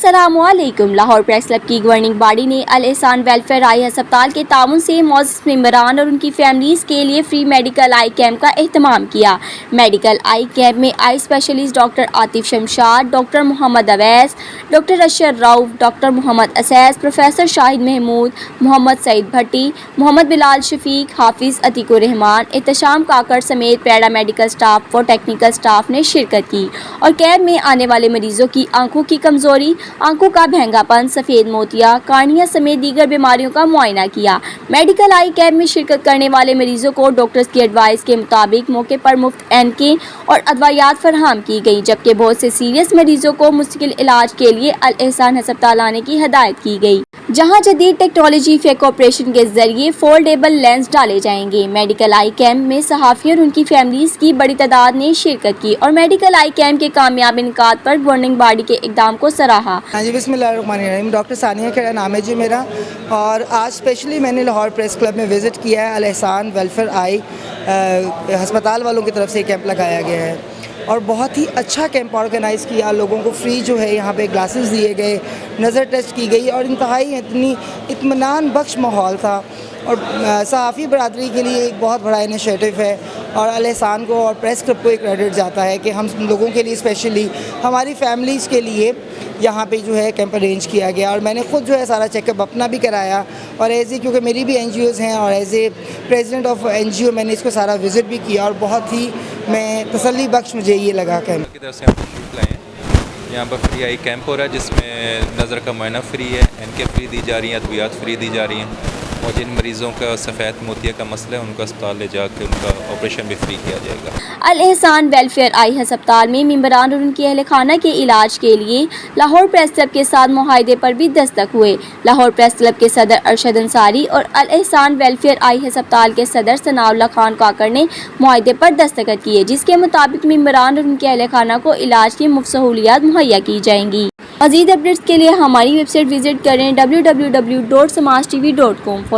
अस्सलामुअलैकुम। Lahore press club की governing body ने अल एहसान वेलफेयर आई अस्पताल के ताउन से मौजूद मेंबरान और उनकी फैमिलीज़ के लिए फ्री मेडिकल आई कैंप का एहतमाम किया। मेडिकल आई कैंप में eye specialist doctor Atif Shamshad, doctor Mohammad Awais, doctor Ashar Rauf, doctor Mohammad Asais, professor Shahid Mahmood, Mohammad Saeed Bhatti, Mohammad Bilal Shafiq, Hafiz Atiqur Rahman, Ehtesham Kakar समेत पैरा मेडिकल स्टाफ व टेक्निकल स्टाफ ने शिरकत की और कैंप में आने वाले मरीजों की आंखों की कमजोरी, आंखों का भैंगापन, सफ़ेद मोतिया, कार्निया समेत दीगर बीमारियों का मुआयना किया। मेडिकल आई कैंप में शिरकत करने वाले मरीजों को डॉक्टर्स की एडवाइस के मुताबिक मौके पर मुफ्त एनके और अदवायात फराहम की गई, जबकि बहुत से सीरियस मरीजों को मुस्तकिल इलाज के लिए अल एहसान अस्पताल आने की हदायत की गई, जहां जदीद टेक्नोलॉजी फेक ऑपरेशन के जरिए फोल्डेबल लेंस डाले जाएंगे। मेडिकल आई कैंप में सहाफ़ियों और उनकी फैमिलीज की बड़ी तादाद ने शिरकत की और मेडिकल आई कैंप के कामयाब इनकाद पर गवर्निंग बॉडी के इक़दाम को सराहा। हाँ जी, बिस्मिल्लाहिर्रहमानिर्रहीम। डॉक्टर सानिया खेड़ा नाम है जी मेरा, और आज स्पेशली मैंने लाहौर प्रेस क्लब में विज़िट किया है। अल एहसान वेलफेयर आई अस्पताल वालों की तरफ से कैंप लगाया गया है और बहुत ही अच्छा कैंप ऑर्गेनाइज़ किया। लोगों को फ्री जो है यहाँ पे ग्लासेस दिए गए, नज़र टेस्ट की गई और इंतहाई इतनी इत्मीनान बख्श माहौल था और सहाफ़ी बरादरी के लिए एक बहुत बड़ा इनिशिएटिव है और अल एहसान को और प्रेस क्लब को एक क्रेडिट जाता है कि हम लोगों के लिए, स्पेशली हमारी फैमिलीज़ के लिए यहाँ पे जो है कैंप अरेंज किया गया। और मैंने ख़ुद जो है सारा चेकअप अपना भी कराया और क्योंकि मेरी भी NGOs हैं और प्रेसिडेंट ऑफ NGO मैंने इसको सारा विज़िट भी किया और बहुत ही मैं तसल्ली बख्श मुझे ये लगा कैंप की तरफ से हम तशरीफ़ लाए हैं। यहाँ पर फ्री आई कैंप हो रहा है जिसमें नज़र का मुआयना फ्री है, एनके फ्री दी जा रही हैं, अद्वियात फ्री दी जा रही हैं और जिन मरीज़ों का सफ़ेद मोतिया का मसला है उनको अस्पताल ले जाकर उनका ऑपरेशन भी फ्री किया जाएगा। अल एहसान वेलफेयर आई अस्पताल में मेंबरान और उनकी अहल खाना के इलाज के लिए लाहौर प्रेस क्लब के साथ मुआहदे पर भी दस्तक हुए। लाहौर प्रेस क्लब के सदर अरशद अंसारी और अल एहसान वेलफेयर आई अस्पताल के सदर सनाउल्लाह खान काकड़ ने मुआहदे पर दस्तखत किए, जिसके मुताबिक मेंबरान और उनके अहल खाना को इलाज की मुफ्त सहूलियात मुहैया की जाएंगी। मज़ीद अपडेट्स के लिए हमारी वेबसाइट विजिट करें www.samajtv.com।